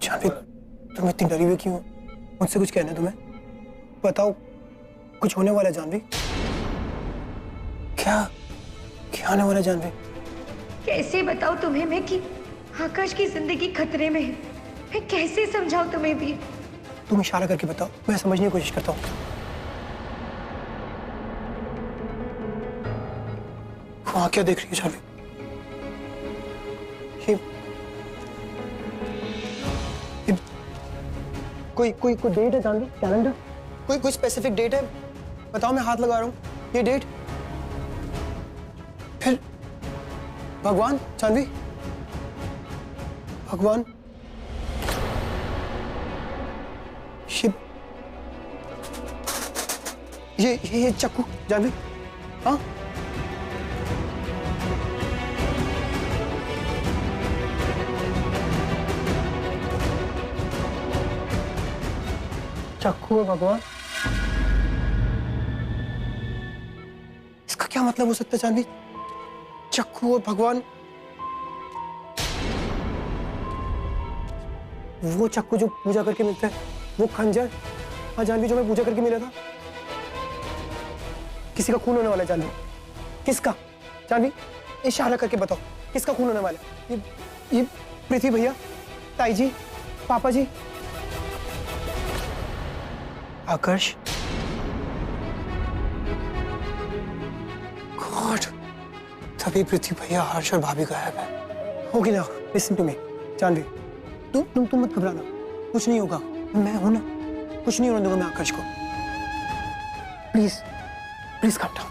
जानवी, तुम इतनी डरी हुई क्यों हो? मुझसे कुछ कहना है तुम्हें? बताओ, कुछ होने वाला है जानवी? क्या क्या होने वाला है जानवी? कैसे बताऊं तुम्हें मैं कि आकाश की जिंदगी खतरे में है। मैं कैसे समझाऊं तुम्हें भी? तुम इशारा करके बताओ, मैं समझने की कोशिश करता हूँ। वहां क्या देख रही हो जानवी? ये कोई डेट है जानवी? कैलेंडर? कोई स्पेसिफिक डेट है? बताओ, मैं हाथ लगा रहा हूँ। ये डेट? फिर भगवान जानवी, भगवान, ये चाकू जानवी, हाँ? चाकू है भगवान? इसका क्या मतलब हो सकता है जानवी? चाकू और भगवान, वो चाकू जो पूजा करके मिलता है, वो खंजर, हाँ जानवी, जो मैं पूजा करके मिला था। किसी का खून होने वाला है जानवी। किसका? जानवी, इशारा करके बताओ, किसका खून होने वाला है? ये पृथ्वी भैया, ताई जी, पापा जी, आकाश? गॉड, तभी पृथ्वी भैया, हर्ष और भाभी गायब है। होगी ना? लिसन टू मी जानवी, तुम मत घबराना, कुछ नहीं होगा, मैं हूं ना, कुछ नहीं होने दूंगा मैं आकाश को। Please calm down,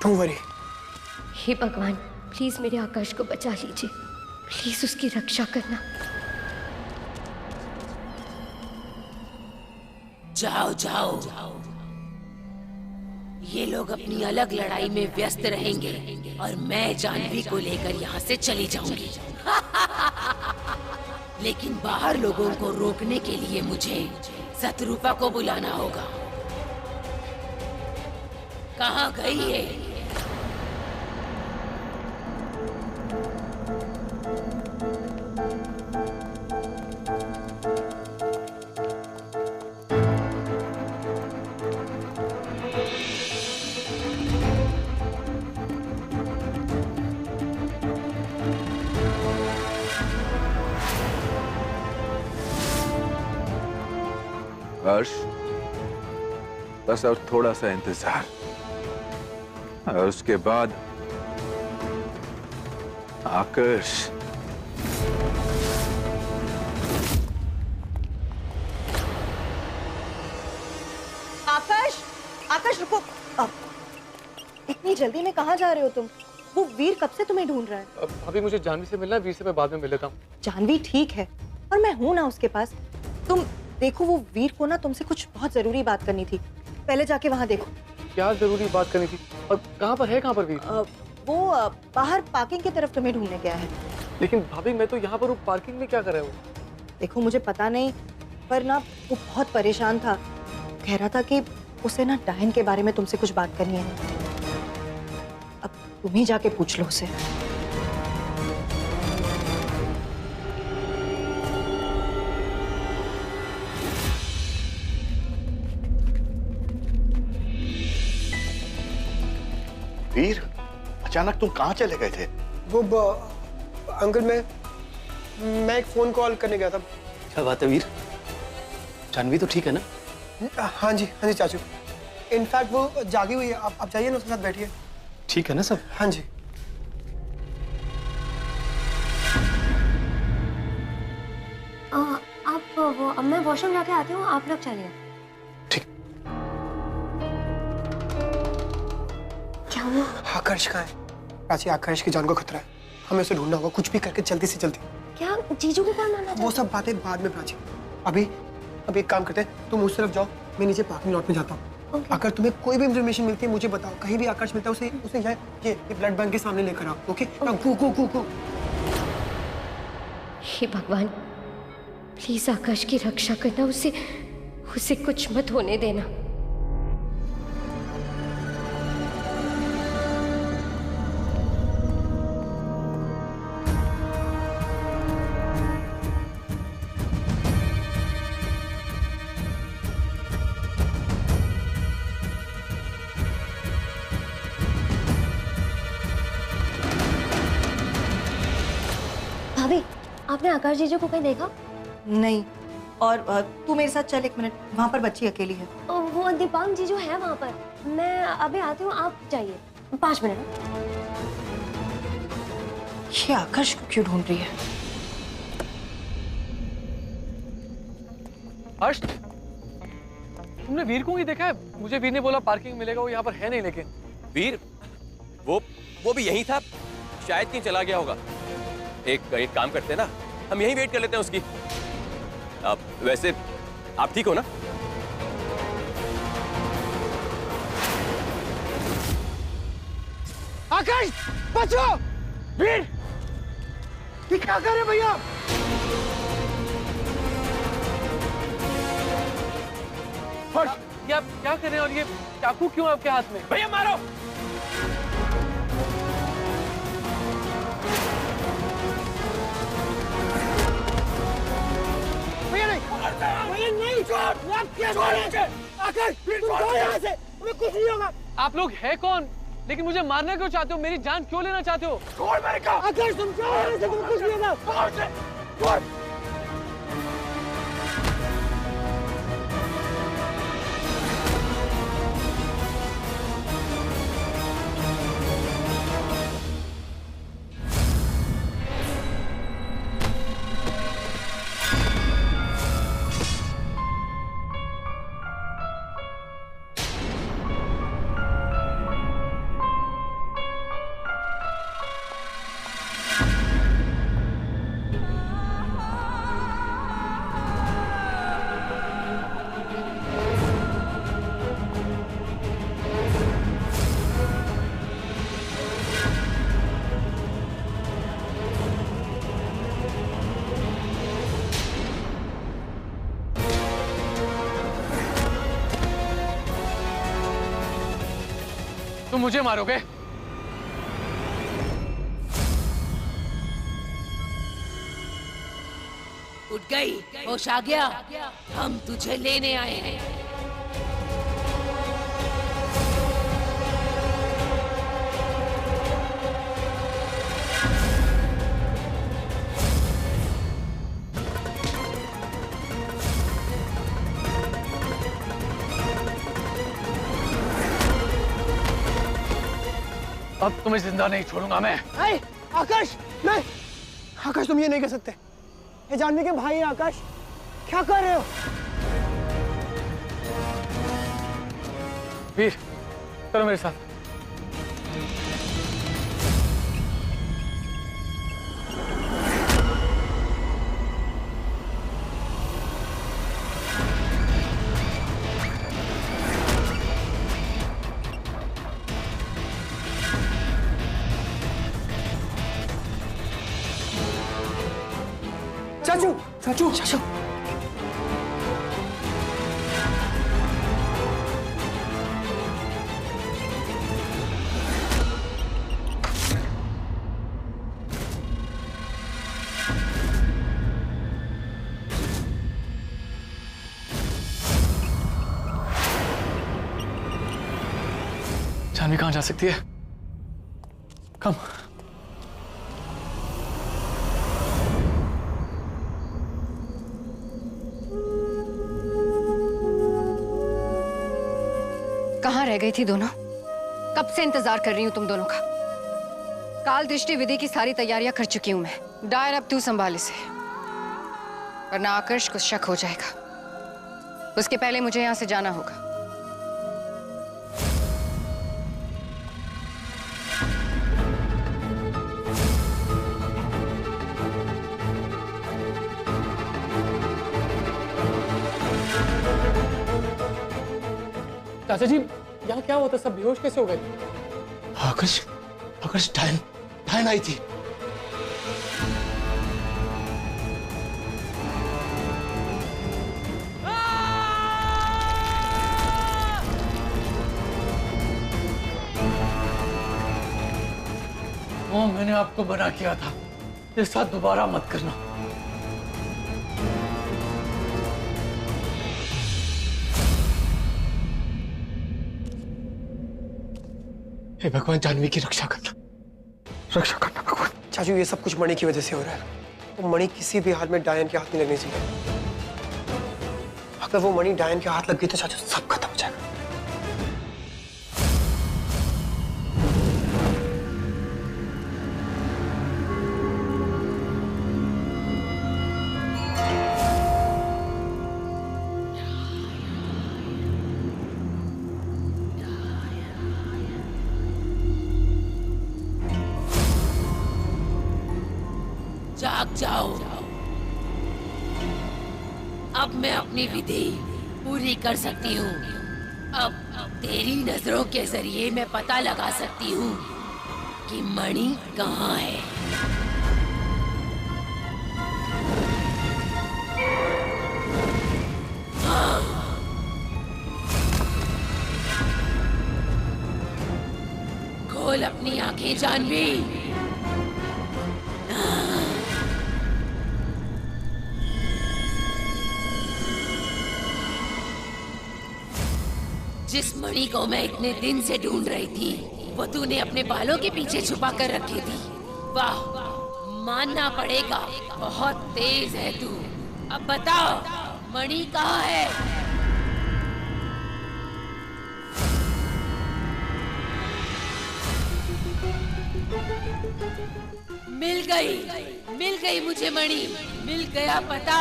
don't worry. हे भगवान, प्लीज मेरे आकाश को बचा लीजिए, प्लीज उसकी रक्षा करना। जाओ जाओ, ये लोग अपनी अलग लड़ाई में व्यस्त रहेंगे और मैं जानवी को लेकर यहाँ से चली जाऊंगी। लेकिन बाहर लोगों को रोकने के लिए मुझे शत्रुपा को बुलाना होगा। कहाँ गई है? हर्ष, बस और थोड़ा सा इंतजार, और उसके बाद आकाश। आकाश रुको, इतनी जल्दी में कहाँ जा रहे हो तुम? वो वीर कब से तुम्हें ढूंढ रहा है। अभी मुझे जानवी से मिलना है, वीर से मैं बाद में मिल लेता हूँ। जानवी ठीक है, और मैं हूं ना उसके पास। तुम देखो, वो वीर को ना तुमसे कुछ बहुत जरूरी बात करनी थी, पहले जाके वहाँ देखो। क्या जरूरी बात करनी थी? और कहाँ पर वीर? वो बाहर पार्किंग की तरफ तुम्हें ढूंढने गया है। लेकिन भाभी, मैं तो यहाँ पर हूँ, पार्किंग में क्या कर रहे हो? देखो, मुझे पता नहीं, पर ना वो बहुत परेशान था, कह रहा था कि उसे ना डायन के बारे में तुमसे कुछ बात करनी है। अब तुम ही जाके पूछ लो उसे। वीर, अचानक तुम कहाँ चले गए थे? वो अंकल, मैं एक फोन कॉल करने गया था। क्या बात है वीर? जानवी तो ठीक है ना? हाँ जी चाचू, इनफैक्ट वो जागी हुई है। आप जाइए ना, उसके साथ बैठिए। ठीक है ना सब? हाँ जी। अब मैं वॉशरूम जाके आती हूँ, आप लोग चलिए। ठीक। क्या हुआ? आकाश कहाँ है? प्राची, आकाश की जान को खतरा है, हमें उसे ढूंढना होगा, कुछ भी करके जल्दी से जल्दी। क्या जीजू को कौन मारना? वो सब बातें बाद में प्राची। अभी एक काम करते हैं, तुम उस तरफ जाओ, मैं नीचे पार्किंग लॉट में जाता हूँ। अगर तुम्हें कोई भी इंफॉर्मेशन मिलती है मुझे बताओ, कहीं भी आकाश मिलता है उसे ये ब्लड बैंक के सामने लेकर आओ। ओके? गो। हे भगवान, प्लीज आकाश की रक्षा करना, उसे कुछ मत होने देना। आपने आकाश जीजू को कहीं देखा? नहीं। और तू मेरे साथ चल, 1 मिनट, वहां पर बच्ची अकेली है। वो दीपांग जीजू है वहाँ पर। मैं अभी आती हूँ, आप जाइए। 5 मिनट। ये आकाश को क्यों ढूंढ रही है? हर्ष, तुमने वीर को ही देखा है? मुझे वीर ने बोला पार्किंग मिलेगा, वो यहाँ पर है नहीं। लेकिन वीर वो भी यहीं था, शायद कहीं चला गया होगा। एक काम करते हैं ना, हम यहीं वेट कर लेते हैं उसकी। वैसे आप ठीक हो ना? आकाश बचो! वीर, ये क्या कर रहे भैया? ये आप क्या कर रहे हैं? और ये चाकू क्यों आपके हाथ में? भैया मारो! भैया नहीं, भैया नहीं, आप क्या कर रहे हैं? आकाश, तुम जाओ यहाँ से, तुम्हें कुछ नहीं होगा। आप लोग हैं कौन? लेकिन मुझे मारना क्यों चाहते हो? मेरी जान क्यों लेना चाहते हो? छोड़ मेरे को! आकाश, तुम जाओ यहाँ से, तुम्हें कुछ नहीं होगा। छोड़! तुम मुझे मारोगे? उठ गई? होश आ गया? हम तुझे लेने आए हैं। अब तुम्हें जिंदा नहीं छोड़ूंगा मैं। आकाश, नहीं, आकाश तुम ये नहीं कर सकते। ये जानवी के भाई है आकाश, क्या कर रहे हो? वीर, चलो मेरे साथ। चाचू, चाचू, चाचू। जानवी कहाँ जा सकती है? कम। कहाँ रह गई थी दोनों? कब से इंतजार कर रही हूँ तुम दोनों का। काल दृष्टि विधि की सारी तैयारियां कर चुकी हूँ मैं। डायर अब तू संभाल इसे, वरना आकर्ष को शक हो जाएगा। उसके पहले मुझे यहाँ से जाना होगा। चाचा जी, यहाँ क्या हुआ था? सब बेहोश कैसे हो गए? आकाश, आकाश डायन आई थी। वो मैंने आपको मना किया था, ये साथ दोबारा मत करना। हे भगवान, जानवी की रक्षा करना, रक्षा करना भगवान। चाचू, ये सब कुछ मणि की वजह से हो रहा है। वो मणि किसी भी हाल में डायन के हाथ नहीं लगनी चाहिए। अगर वो मणि डायन के हाथ लग गई तो चाचा सब खत्म हो जाएगा। जाग जाओ। अब मैं अपनी विधि पूरी कर सकती हूँ। अब तेरी नजरों के जरिए मैं पता लगा सकती हूँ कि मणि कहाँ है। हाँ। खोल अपनी आंखें जानवी। जिस मणि को मैं इतने दिन से ढूंढ रही थी वो तूने अपने बालों के पीछे छुपा कर रखी थी। वाह, मानना पड़ेगा बहुत तेज है तू। अब बताओ मणि कहाँ है? मिल गई मुझे मणि, मिल गया पता।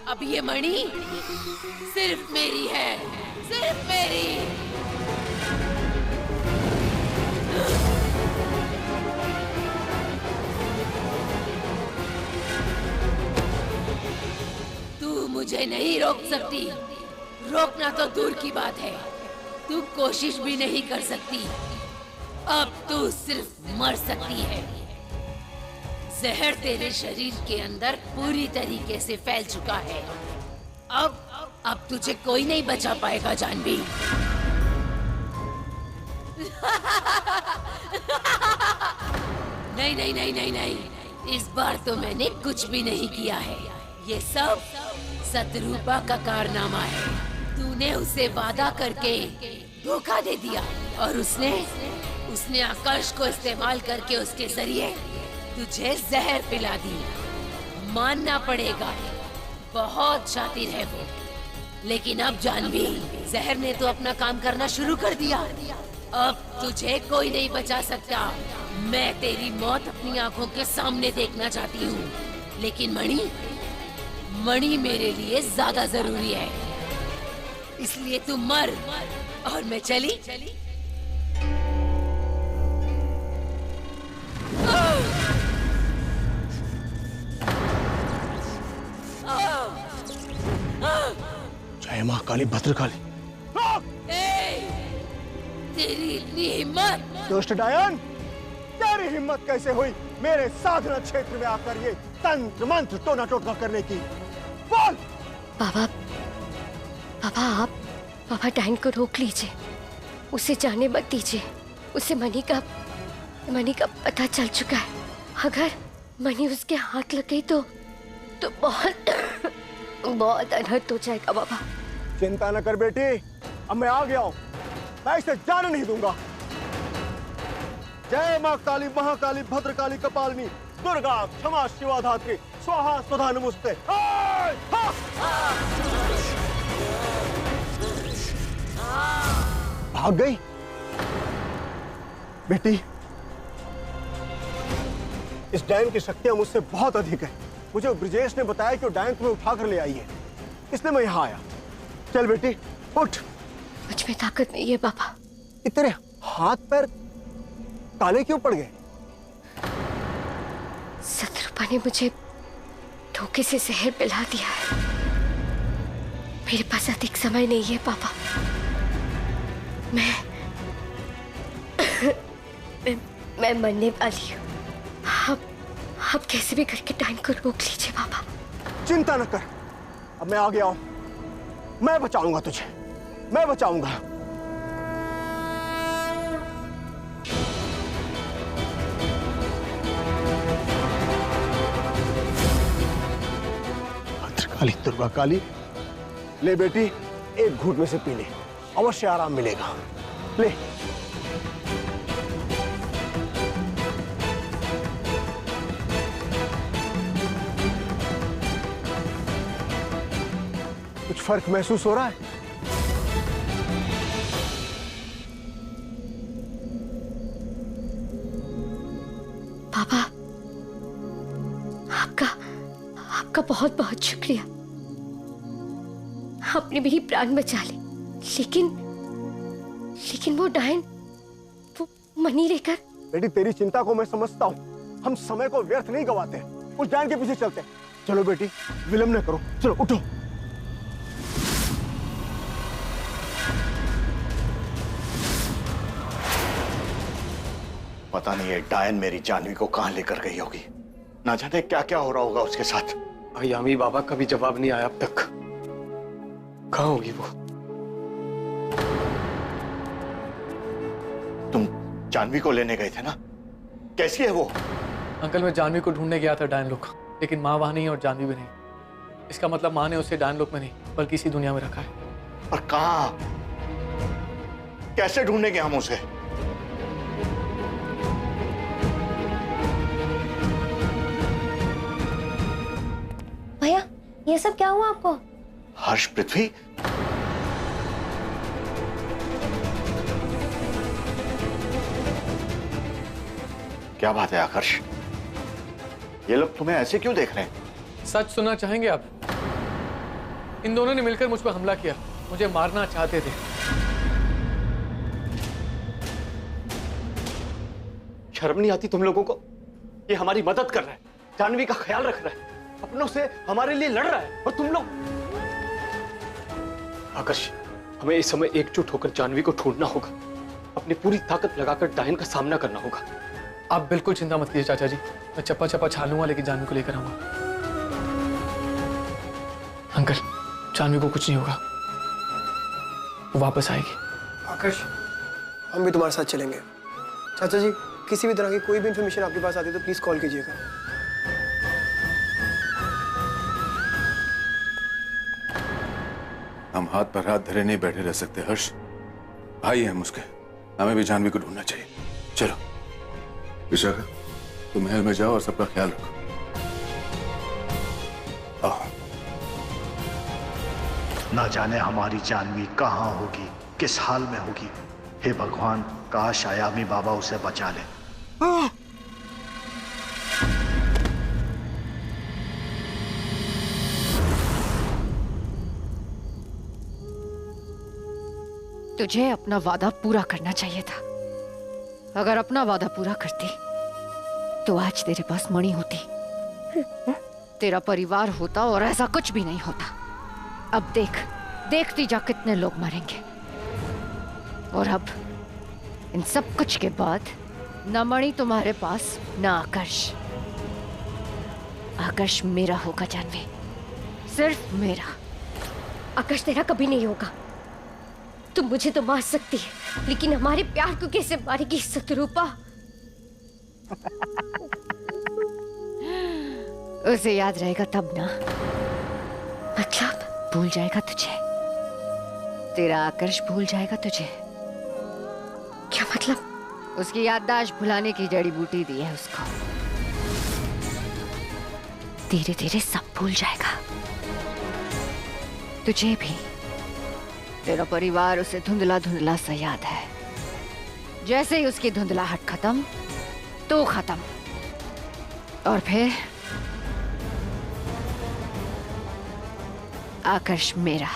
अब ये मणि सिर्फ मेरी है, सिर्फ मेरी। तू मुझे नहीं रोक सकती। रोकना तो दूर की बात है, तू कोशिश भी नहीं कर सकती। अब तू सिर्फ मर सकती है। जहर तेरे शरीर के अंदर पूरी तरीके से फैल चुका है। अब तुझे कोई नहीं बचा पाएगा जानवी। नहीं नहीं नहीं नहीं नहीं, इस बार तो मैंने कुछ भी नहीं किया है। ये सब शत्रुपा का कारनामा है। तूने उसे वादा करके धोखा दे दिया और उसने आकर्ष को इस्तेमाल करके उसके जरिए तुझे जहर पिला दी। मानना पड़ेगा बहुत शातिर है वो, लेकिन अब जानवी जहर ने तो अपना काम करना शुरू कर दिया। अब तुझे कोई नहीं बचा सकता। मैं तेरी मौत अपनी आंखों के सामने देखना चाहती हूँ, लेकिन मणि मेरे लिए ज्यादा जरूरी है। इसलिए तू मर और मैं चली। जय मां काली भद्रकाली। तेरी इतनी हिम्मत! दुष्ट डायन, तेरी हिम्मत कैसे हुई मेरे साधना क्षेत्र में आकर ये तंत्र मंत्र टोना टोटका करने की? बोल। बाबा आप डायन को रोक लीजिए, उसे जाने मत दीजिए। उसे मणि का पता चल चुका है। अगर मणि उसके हाथ लग गई तो बहुत अनर्थ हो जाएगा बाबा। चिंता न कर बेटी, अब मैं आ गया हूँ। मैं इसे जाने नहीं दूंगा। जय मां काली महाकाली भद्रकाली कपालिनी दुर्गा क्षमा शिवा धात्री स्वाहा स्वधा नमस्ते। भाग गई बेटी। इस डायन की शक्तियां मुझसे बहुत अधिक है। मुझे ब्रिजेश ने बताया कि वो डायन तुम्हें उठाकर ले आई है, इसलिए मैं यहाँ आया। चल बेटी उठ। मुझ में ताकत नहीं है बाबा। तेरे हाथ पैर काले क्यों पड़ गए? शत्रुपा ने मुझे धोखे से जहर पिला दिया है। मेरे पास अधिक समय नहीं है पापा। मैं मरने वाली हूँ। आप कैसे भी करके टाइम को रोक लीजिए बाबा। चिंता न कर, अब मैं आ गया हूँ। मैं बचाऊंगा तुझे, मैं बचाऊंगा। भद्रकाली दुर्गा काली, ले बेटी एक घूंट में से पी ले, अवश्य आराम मिलेगा। ले। कुछ फर्क महसूस हो रहा है? पापा, आपका बहुत बहुत शुक्रिया। आपने मेरी प्राण बचा ली, लेकिन वो डायन, वो मनी लेकर। बेटी, तेरी चिंता को मैं समझता हूँ। हम समय को व्यर्थ नहीं गवाते हैं, उस डायन के पीछे चलते हैं। चलो बेटी, विलंब न करो, चलो उठो। पता नहीं है डायन मेरी जानवी को कहां लेकर गई होगी। ना जाने क्या क्या हो रहा होगा उसके साथ। यामी बाबा का भी जवाब नहीं आया अब तक। कहाँ होगी वो? तुम जानवी को लेने गए थे ना, कैसी है वो? अंकल, मैं जानवी को ढूंढने गया था डायन लोक, लेकिन माँ वहां नहीं है और जानवी भी नहीं। इसका मतलब माँ ने उसे डायन लोक में नहीं बल्कि इसी दुनिया में रखा है। और कहाँ, कैसे ढूंढेंगे हम उसे? भैया, ये सब क्या हुआ आपको? हर्ष, पृथ्वी, क्या बात है आकर्ष? ये लोग तुम्हें ऐसे क्यों देख रहे हैं? सच सुनना चाहेंगे आप? इन दोनों ने मिलकर मुझ पर हमला किया, मुझे मारना चाहते थे। शर्म नहीं आती तुम लोगों को? ये हमारी मदद कर रहा है, जानवी का ख्याल रख रहा है, अपनों से हमारे लिए लड़ रहा है, और तुम लोग। आकर्ष, हमें इस समय एकजुट होकर जानवी को ढूंढना होगा। अपनी पूरी ताकत लगाकर डायन का सामना करना होगा। आप बिल्कुल चिंता मत कीजिए चाचा जी, मैं चप्पा चप्पा छाल लूंगा, लेकिन जानवी को लेकर आऊंगा। अंकल, जानवी को कुछ नहीं होगा, वो वापस आएगी। आकर्ष, हम भी तुम्हारे साथ चलेंगे। चाचा जी, किसी भी तरह की कोई भी इंफॉर्मेशन आपके पास आती है तो प्लीज कॉल कीजिएगा। हम हाथ पर हाथ धरे नहीं बैठे रह सकते हर्ष। भाई हैं उसके, हमें भी जानवी को ढूंढना चाहिए। चलो विशाखा, तुम महल में जाओ और सबका ख्याल रखो। आओ। ना जाने हमारी जानवी कहाँ होगी, किस हाल में होगी। हे भगवान, काश यामी बाबा उसे बचा ले। तुझे अपना वादा पूरा करना चाहिए था। अगर अपना वादा पूरा करती तो आज तेरे पास मणि होती, तेरा परिवार होता और ऐसा कुछ भी नहीं होता। अब देखती जा कितने लोग मरेंगे। और अब इन सब कुछ के बाद न मणि तुम्हारे पास, न आकर्ष। आकर्ष मेरा होगा जानवी, सिर्फ मेरा। आकाश तेरा कभी नहीं होगा। तुम मुझे तो मार सकती है, लेकिन हमारे प्यार को कैसे मारेगी शत्रुपा? उसे याद रहेगा तब ना। मतलब? भूल जाएगा तुझे, तेरा आकर्ष भूल जाएगा तुझे। क्या मतलब? उसकी याददाश्त भुलाने की जड़ी बूटी दी है उसको। धीरे धीरे सब भूल जाएगा, तुझे भी। तेरा परिवार उसे धुंधला धुंधला सा याद है। जैसे ही उसकी धुंधलाहट खत्म, तो खत्म। और फिर आकर्ष मेरा।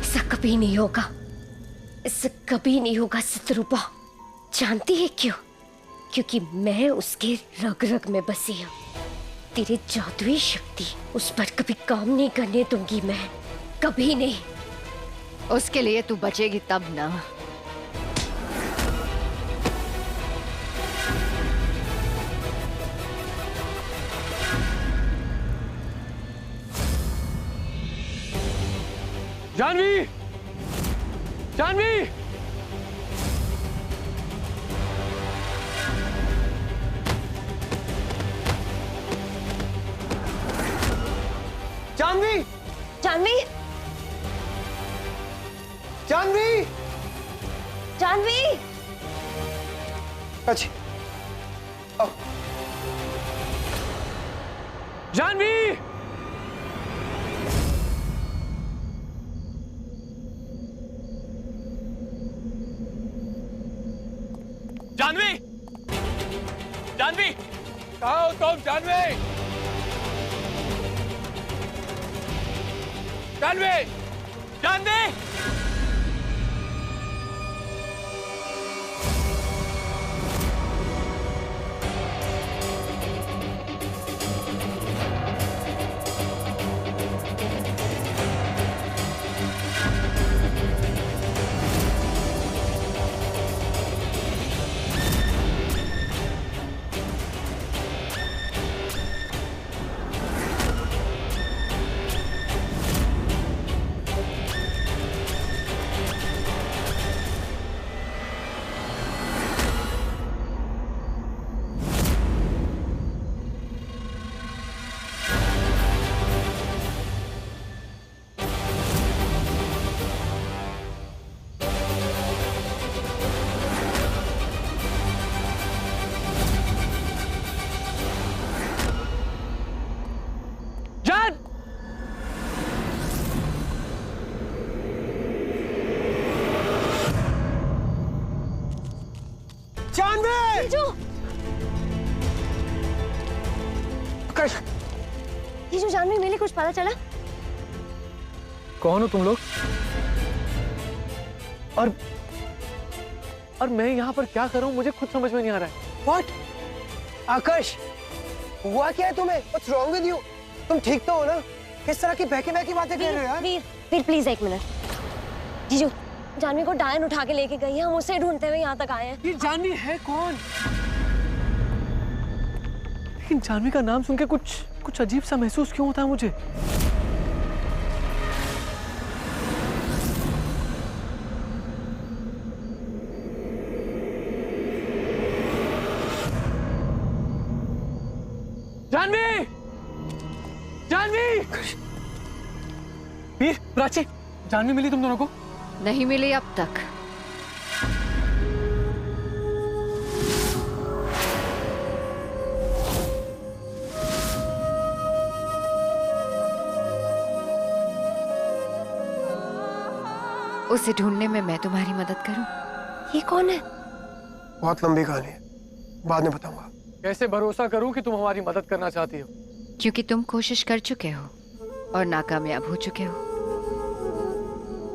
ऐसा कभी नहीं होगा, ऐसा कभी नहीं होगा शत्रुपा। जानती है क्यों? क्योंकि मैं उसके रग रग में बसी हूँ। तेरी जादुई शक्ति उस पर कभी काम नहीं करने दूंगी मैं, कभी नहीं। उसके लिए तू बचेगी तब ना। जानवी! जानवी! जानवी! जानवी! जानवी! जानवी! अच्छी, आओ। जानवी! जानवी! जानवी! कहाँ हो तुम? जानवी! जानवी! जानवी! जीजू, जानवी मिली, कुछ पता चला? कौन हो तुम लोग? और मैं यहाँ पर क्या कर रहा हूँ मुझे खुद समझ में नहीं आ रहा है। What? आकाश, हुआ क्या है तुम्हें? What's wrong with you? तुम ठीक तो हो ना? किस तरह की बहकी बहकी बातें कर रहे हो यार? वीर प्लीज एक मिनट। जीजू, जानवी को डायन उठा के लेके गई है, हम उसे ढूंढते हुए यहाँ तक आए हैं। ये जानवी है कौन? लेकिन जानवी का नाम सुन के कुछ अजीब सा महसूस क्यों होता है मुझे? जानवी! जानवी! वीर, प्राची, जानवी मिली तुम दोनों को? नहीं मिली अब तक। उसे ढूंढने में मैं तुम्हारी मदद करूं? ये कौन है? बहुत लंबी कहानी है, बाद में बताऊंगा। कैसे भरोसा करूं कि तुम हमारी मदद करना चाहती हो? क्योंकि तुम कोशिश कर चुके हो और नाकामयाब हो चुके हो।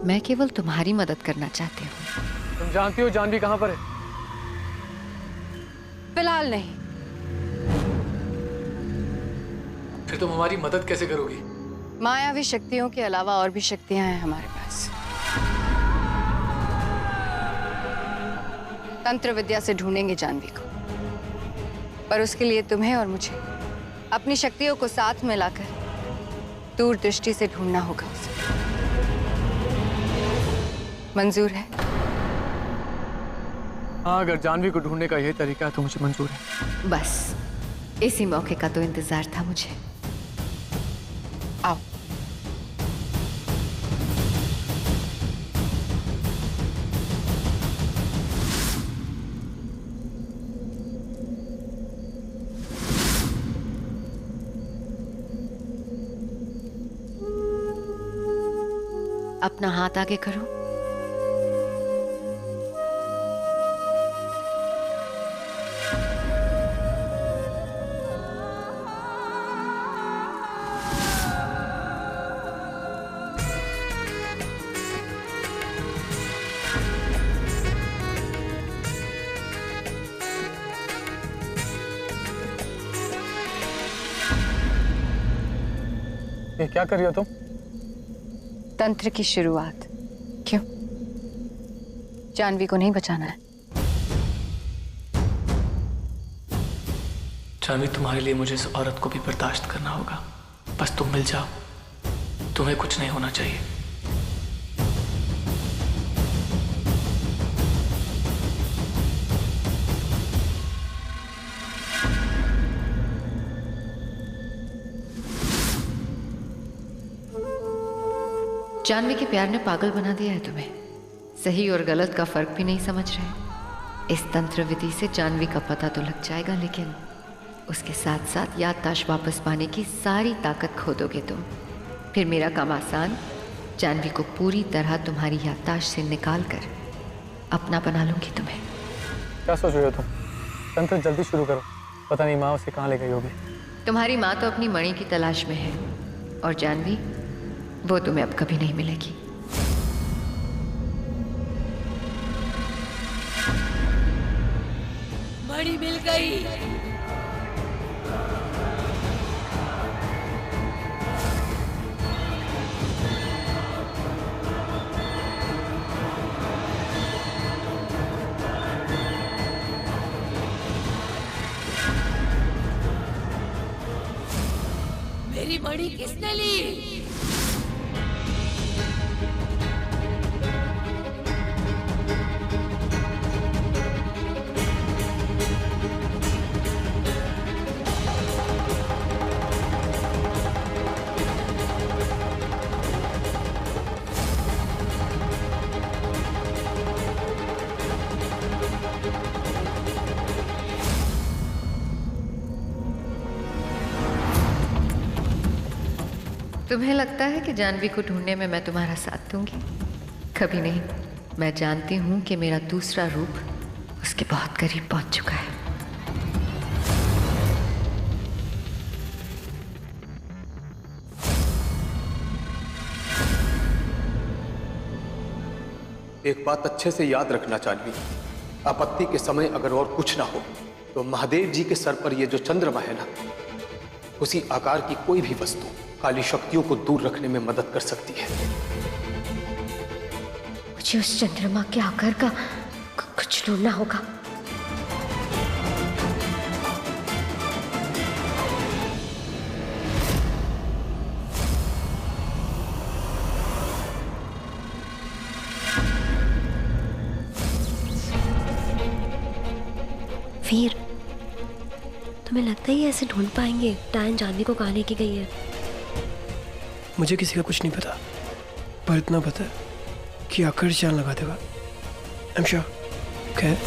मैं केवल तुम्हारी मदद करना चाहती हूँ। तुम जानती हो जानवी कहाँ पर है? फिलहाल नहीं। फिर तुम हमारी मदद कैसे करोगी? मायावी शक्तियों के अलावा और भी शक्तियां हैं हमारे पास। तंत्र विद्या से ढूंढेंगे जानवी को, पर उसके लिए तुम्हें और मुझे अपनी शक्तियों को साथ मिलाकर दूर दृष्टि से ढूंढना होगा उसे। मंजूर है? हाँ, अगर जानवी को ढूंढने का यही तरीका है तो मुझे मंजूर है। बस इसी मौके का तो इंतजार था मुझे। आओ। अपना हाथ आगे करो। ये क्या कर रही हो तुम? तंत्र की शुरुआत। क्यों? जानवी को नहीं बचाना है? जानवी, तुम्हारे लिए मुझे इस औरत को भी बर्दाश्त करना होगा। बस तुम मिल जाओ, तुम्हें कुछ नहीं होना चाहिए। जानवी के प्यार ने पागल बना दिया है तुम्हें। सही और गलत का फर्क भी नहीं समझ रहे। इस तंत्र विधि से जानवी का पता तो लग जाएगा, लेकिन उसके साथ साथ याददाश्त वापस पाने की सारी ताकत खो दोगे तुम। फिर मेरा काम आसान, जानवी को पूरी तरह तुम्हारी याददाश्त से निकाल कर अपना बना लूंगी तुम्हें। क्या सोच रहे हो तुम? तंत्र जल्दी शुरू करो, पता नहीं माँ उसे कहाँ ले गई होगी। तुम्हारी माँ तो अपनी मणि की तलाश में है, और जानवी वो तुम्हें अब कभी नहीं मिलेगी। मणि मिल गई। मेरी मणि किसने ली? तुम्हें लगता है कि जानवी को ढूंढने में मैं तुम्हारा साथ दूंगी? कभी नहीं। मैं जानती हूं कि मेरा दूसरा रूप उसके बहुत करीब पहुंच चुका है। एक बात अच्छे से याद रखना जानवी, आपत्ति के समय अगर और कुछ ना हो तो महादेव जी के सर पर यह जो चंद्रमा है ना, उसी आकार की कोई भी वस्तु काली शक्तियों को दूर रखने में मदद कर सकती है। मुझे उस चंद्रमा के आकार का कुछ ढूंढना होगा। वीर, तुम्हें लगता है ये ऐसे ढूंढ पाएंगे? डायन जानवी को कहाँ लेके गई है? मुझे किसी का कुछ नहीं पता, पर इतना पता है कि आकर्ष जान लगा देगा। I am sure. खैर,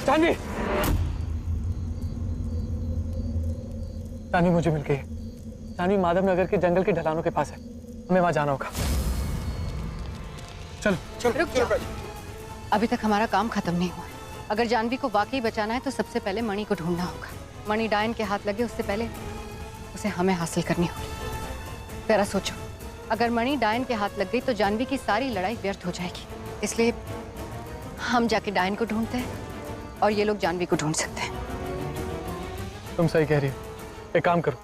जानवी, जानवी मुझे मिल गई। जानवी माधव नगर के जंगल के ढलानों के पास है, हमें वहां जाना होगा। चलो चलो रुक जाओ। अभी तक हमारा काम खत्म नहीं हुआ। अगर जानवी को वाकई बचाना है तो सबसे पहले मणि को ढूंढना होगा। मणि डायन के हाथ लगे उससे पहले उसे हमें हासिल करनी होगी। जरा सोचो, अगर मणि डायन के हाथ लग गई तो जानवी की सारी लड़ाई व्यर्थ हो जाएगी। इसलिए हम जाके डायन को ढूंढते हैं और ये लोग जानवी को ढूंढ सकते हैं। तुम सही कह रही हो। एक काम करो,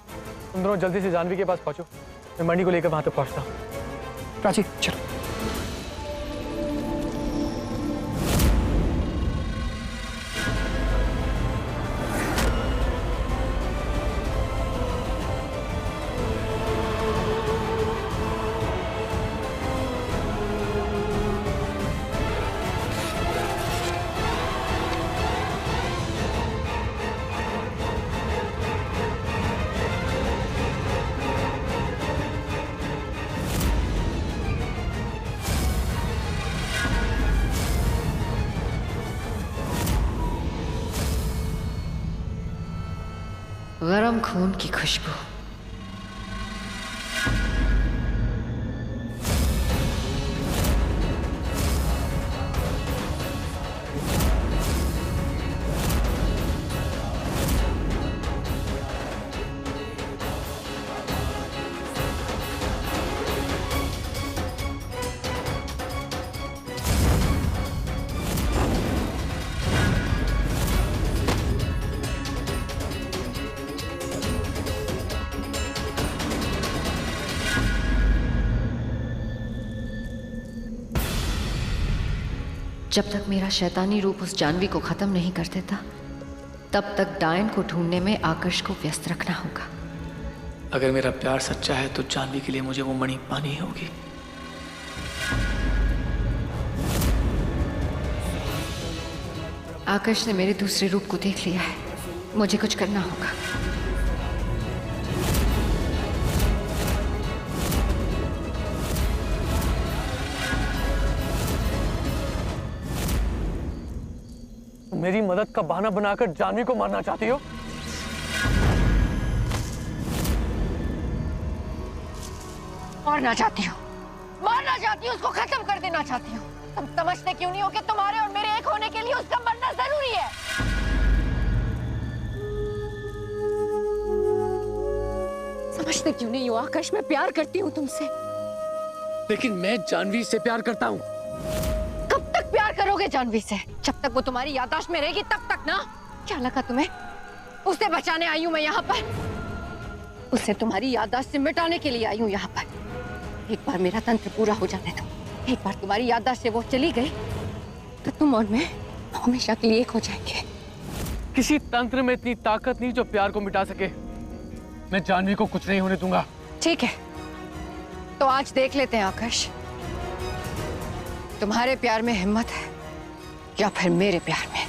तुम दोनों जल्दी से जानवी के पास पहुंचो, मैं मणि को लेकर वहां तक पहुंचता हूँ। प्राची चलो। गरम खून की खुशबू। जब तक मेरा शैतानी रूप उस जानवी को खत्म नहीं कर देता, तब तक डायन को ढूंढने में आकर्ष को व्यस्त रखना होगा। अगर मेरा प्यार सच्चा है तो जानवी के लिए मुझे वो मणि पानी ही होगी। आकाश ने मेरे दूसरे रूप को देख लिया है, मुझे कुछ करना होगा। मेरी मदद का बहाना बनाकर जानवी को मारना चाहती हो? मारना चाहती हो, मारना चाहती हो, उसको खत्म कर देना चाहती हो। तुम समझते क्यों नहीं हो कि तुम्हारे और मेरे एक होने के लिए उसका मरना जरूरी है? समझते क्यों नहीं हो आकाश, मैं प्यार करती हूँ तुमसे। लेकिन मैं जानवी से प्यार करता हूँ। कब तक प्यार करोगे जानवी से? जब तक वो तुम्हारी याददाश्त में रहेगी तब तक ना। क्या लगा तुम्हें उसे बचाने आई हूँ मैं यहाँ पर? उसे तुम्हारी याददाश्त से मिटाने के लिए आई हूँ यहाँ पर। एक बार मेरा तंत्र पूरा हो जाने दो। एक बार तुम्हारी याददाश्त से वो चली गई तो तुम और मैं हमेशा के लिए एक हो जाएंगे। किसी तंत्र में इतनी ताकत नहीं जो प्यार को मिटा सके। मैं जानवी को कुछ नहीं होने दूंगा। ठीक है, तो आज देख लेते हैं आकाश, तुम्हारे प्यार में हिम्मत है या फिर मेरे प्यार में।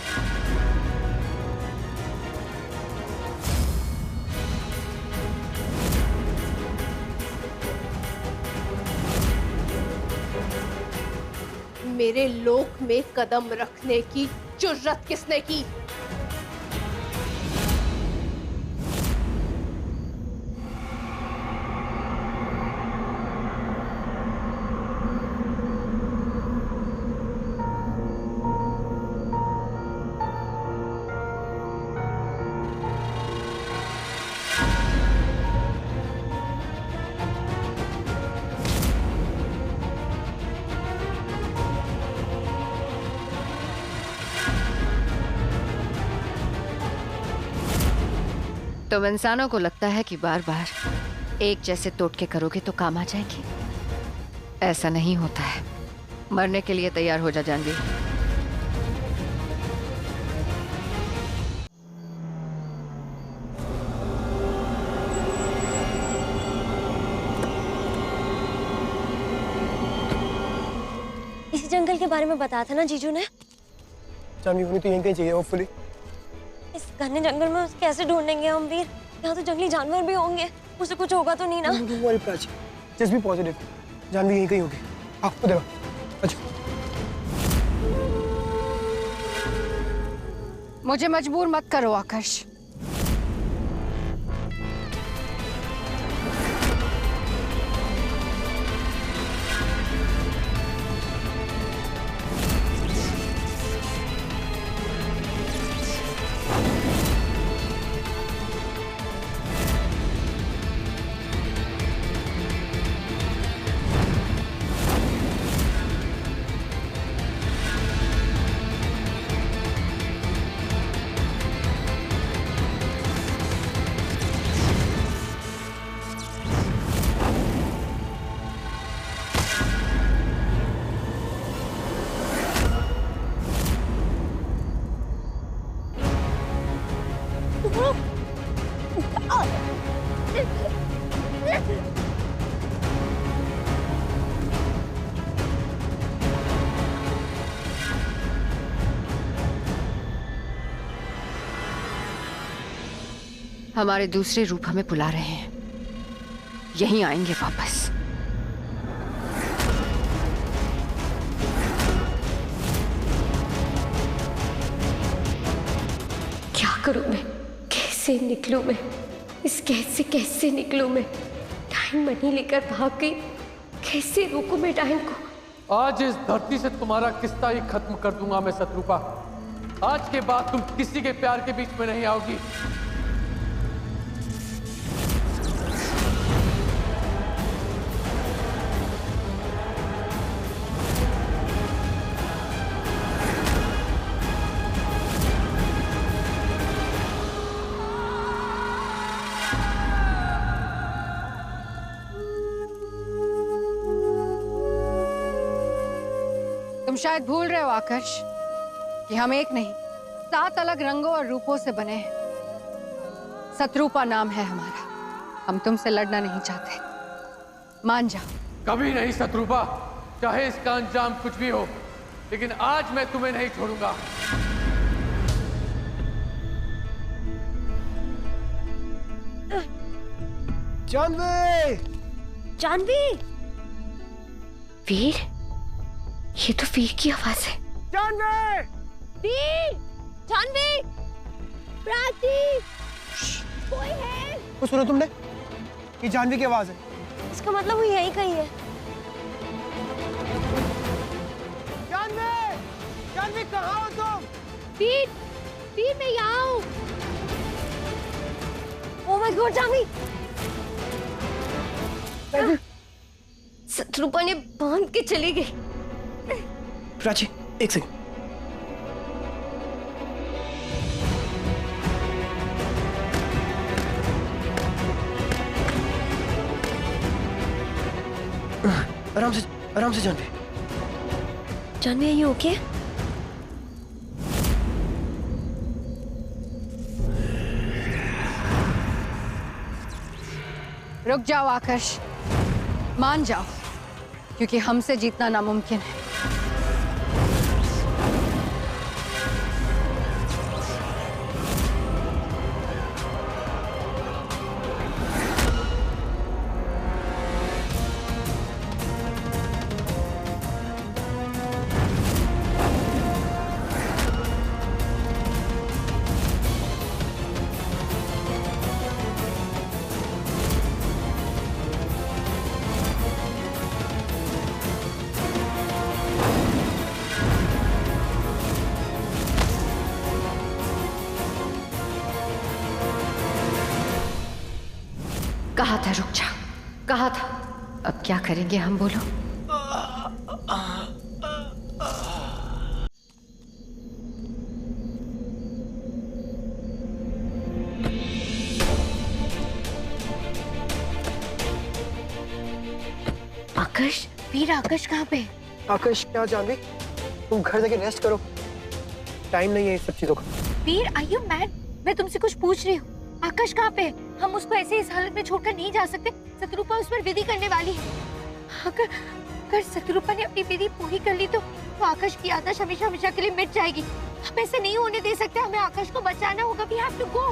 मेरे लोक में कदम रखने की जुर्रत किसने की? तुम इंसानों को लगता है कि बार बार एक जैसे टोटके करोगे तो काम आ जाएंगे। ऐसा नहीं होता है। मरने के लिए तैयार हो जा जानवी। इस जंगल के बारे में बताया था ना जीजू ने? जानवी होनी तो यहीं कहीं चाहिए होपफुली। इस घने जंगल में उसे कैसे ढूंढेंगे हम वीर? यहाँ तो जंगली जानवर भी होंगे, उसे कुछ होगा तो नहीं ना? Just be positive. जानवी यहीं कहीं होगी। आपको देखो। अच्छा, मुझे मजबूर मत करो आकाश। हमारे दूसरे रूप हमें बुला रहे हैं। यहीं आएंगे वापस। क्या करूं मैं? कैसे निकलूं मैं? इस कैद से कैसे निकलूं मैं? डायन मनी लेकर भाग गई, कैसे रोकूं मैं डायन को? आज इस धरती से तुम्हारा किस्सा ही खत्म कर दूंगा मैं शत्रुपा। आज के बाद तुम किसी के प्यार के बीच में नहीं आओगी। तुम शायद भूल रहे हो आकाश कि हम एक नहीं 7 अलग रंगों और रूपों से बने हैं। शत्रुपा नाम है हमारा। हम तुमसे लड़ना नहीं चाहते, मान जाओ। कभी नहीं शत्रुपा, चाहे इसका अंजाम कुछ भी हो, लेकिन आज मैं तुम्हें नहीं छोड़ूंगा। जानवी! जानवी! वीर, ये तो वीर की आवाज है। जानवी! वीर! जानवी! प्राची! कोई है? वो सुनो तुमने? ये जानवी की आवाज है। इसका मतलब वो यही कहीं है। जानवी! जानवी कहाँ हो तुम? वीर! वीर मैं यहाँ हूँ। Oh my god Janvi! Shatrupa ने बांध के चली गई। प्राची, एक सेकंड। आराम से Janvi. Janvi are you okay? रुक जाओ आकाश, मान जाओ, क्योंकि हमसे जीतना नामुमकिन है। कहा था रुक जा, कहा था। अब क्या करेंगे हम, बोलो। आकाश, वीर आकाश कहाँ पे? आकाश क्या जानवी, तुम घर जाके रेस्ट करो, टाइम नहीं है इस सब चीजों का। वीर आर यू मैड? मैं तुमसे कुछ पूछ रही हूँ। आकाश कहाँ पे? हम उसको ऐसे इस हालत में छोड़कर नहीं जा सकते। शत्रुपा उस पर विधि करने वाली है। अगर शत्रुपा ने अपनी विधि पूरी कर ली तो आकाश की याददाश्त हमेशा हमेशा के लिए मिट जाएगी। हम ऐसे नहीं होने दे सकते, हमें आकाश को बचाना होगा। We have to go।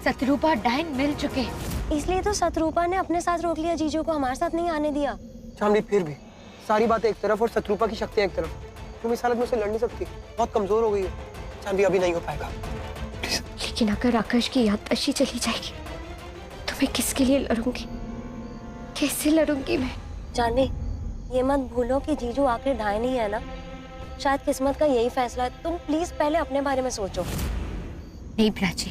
Shatrupa डायन मिल चुके हैं। इसलिए तो शत्रुपा ने अपने साथ रोक लिया जीजू को, हमारे साथ नहीं आने दिया। जानवी फिर भी सारी बातें एक तरफ और शत्रुपा की शक्तियां एक तरफ, तुम इस हालत में उसे लड़ नहीं सकती, बहुत कमजोर हो गई है। जानवी अभी नहीं हो पाएगा। लेकिन अगर आकाश की याददाश्त चली जाएगी तो मैं किसके लिए लड़ूंगी, कैसे लड़ूंगी मैं? जानवी, ये मत भूलो कि जीजू आखिर ढाई नहीं है ना। शायद किस्मत का यही फैसला है। तुम प्लीज पहले अपने बारे में सोचो। नहीं प्राची,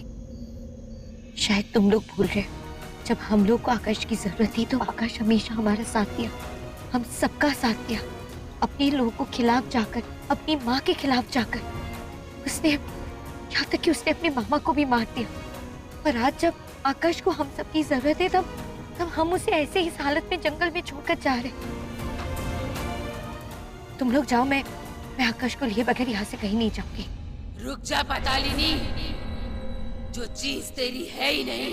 शायद तुम लोग भूल रहे हो। जब हम लोग को आकाश की जरूरत थी तो आकाश हमेशा हमारा साथ दिया, हम सबका साथ दिया। अपने लोगों को खिलाफ जाकर, अपनी माँ के खिलाफ जाकर उसने, यहाँ तक कि उसने अपने मामा को भी मार दिया। पर आज जब आकाश को हम सबकी जरूरत है तब हम उसे ऐसे इस हालत में जंगल में छोड़कर जा रहे। तुम लोग जाओ, मैं आकाश को लिए बगैर यहाँ से कहीं नहीं जाऊंगी। रुक जा पातालिनी, जो चीज तेरी है ही नहीं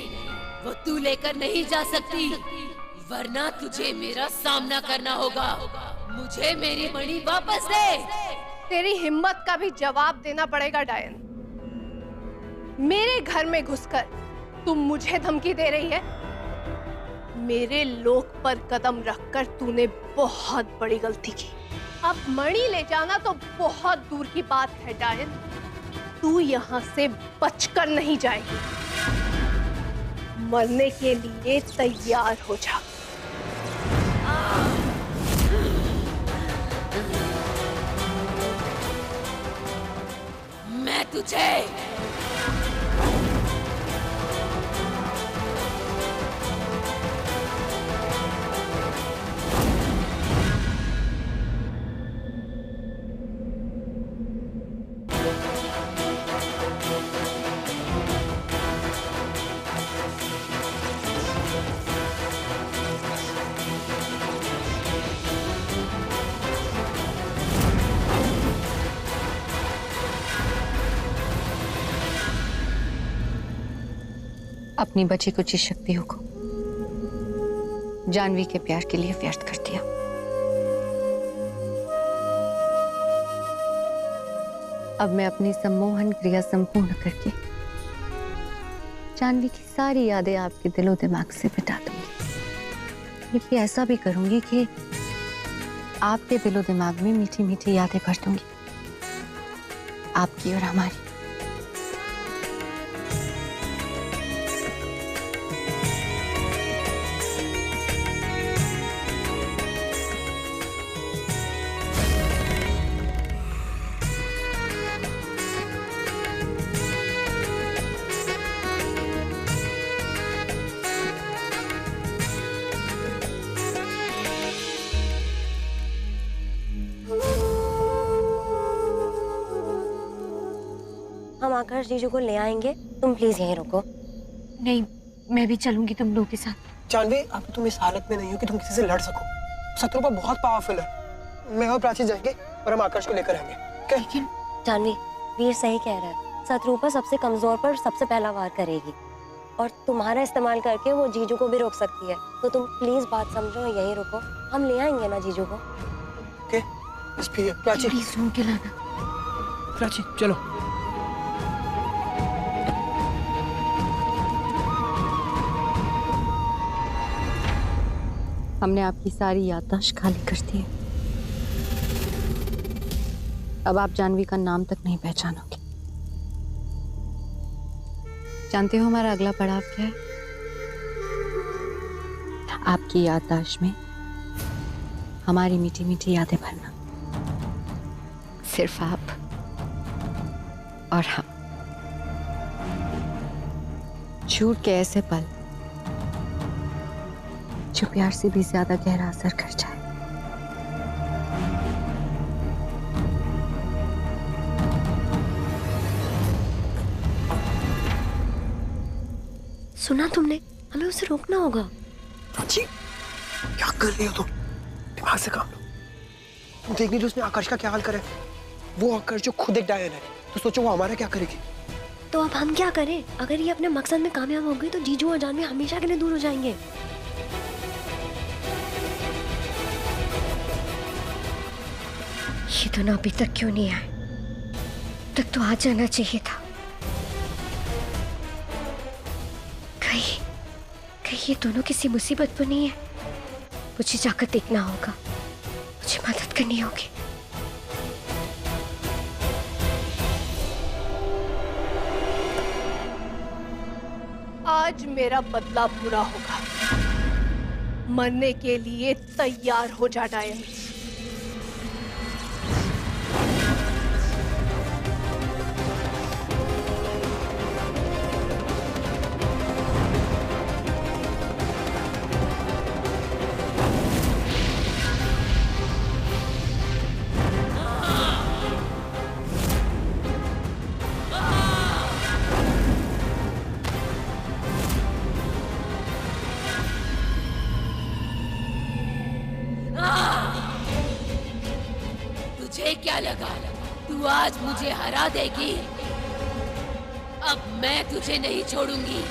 वो तू लेकर नहीं जा सकती, वरना तुझे मेरा सामना करना होगा। मुझे मेरी मणि वापस दे। तेरी हिम्मत का भी जवाब देना पड़ेगा डायन। मेरे घर में घुसकर तुम मुझे धमकी दे रही है। मेरे लोक पर कदम रखकर तूने बहुत बड़ी गलती की। अब मणि ले जाना तो बहुत दूर की बात है डायन। तू यहाँ से बचकर नहीं जाएगी। मरने के लिए तैयार हो जा। मैं तुझे अपनी बची कुछ शक्तियों को जानवी के प्यार के लिए व्यर्थ कर दिया। अब मैं अपनी सम्मोहन क्रिया संपूर्ण करके जानवी की सारी यादें आपके दिलो दिमाग से मिटा दूंगी। लेकिन ऐसा भी करूंगी कि आपके दिलो दिमाग में मीठी मीठी यादें भर दूंगी, आपकी और हमारी। हम आकाश जीजू को ले आएंगे, तुम प्लीज यहीं रुको। नहीं, मैं भी चलूंगी तुम लोगों के साथ। जानवी, अब तुम इस हालत में नहीं हो कि तुम किसी से लड़ सको। शत्रुपा बहुत पावरफुल है। मैं और प्राची जाएंगे और हम आकाश को लेकर आएंगे। लेकिन जानवी, वीर सही कह रहा है, शत्रुपा सबसे कमजोर पर सबसे पहला वार करेगी और तुम्हारा इस्तेमाल करके वो जीजू को भी रोक सकती है। तो तुम प्लीज बात समझो, यहीं रुको, हम ले आएंगे ना जीजू को। ओके, प्राची प्लीज रूम के लाना। प्राची चलो। हमने आपकी सारी याददाश्त खाली कर दी है। अब आप जानवी का नाम तक नहीं पहचानोगे। जानते हो हमारा अगला पड़ाव क्या है? आपकी याददाश्त में हमारी मीठी मीठी यादें भरना। सिर्फ आप और हम। झूठ के ऐसे पल जो प्यार से भी ज्यादा गहरा असर कर जाए। सुना तुमने? हमें उसे रोकना होगा। प्राची, क्या कर रही हो तुम? दिमाग से काम लो। तुम देख नहीं रही उसने आकाश का क्या हाल करा है? वो आकाश जो खुद एक डायन है, तो सोचो वो हमारा क्या करेगी। तो अब हम क्या करें? अगर ये अपने मकसद में कामयाब हो गई तो जीजू और जानवी हमेशा के लिए दूर हो जाएंगे। ये दोनों अभी तक क्यों नहीं आए? तक तो आ जाना चाहिए था। कहीं ये दोनों किसी मुसीबत पर नहीं है। मुझे जाकर देखना होगा, मुझे मदद करनी होगी। आज मेरा बदला पूरा होगा। मरने के लिए तैयार हो जा डायन। तुझे क्या लगा तू आज मुझे हरा देगी? अब मैं तुझे नहीं छोड़ूंगी।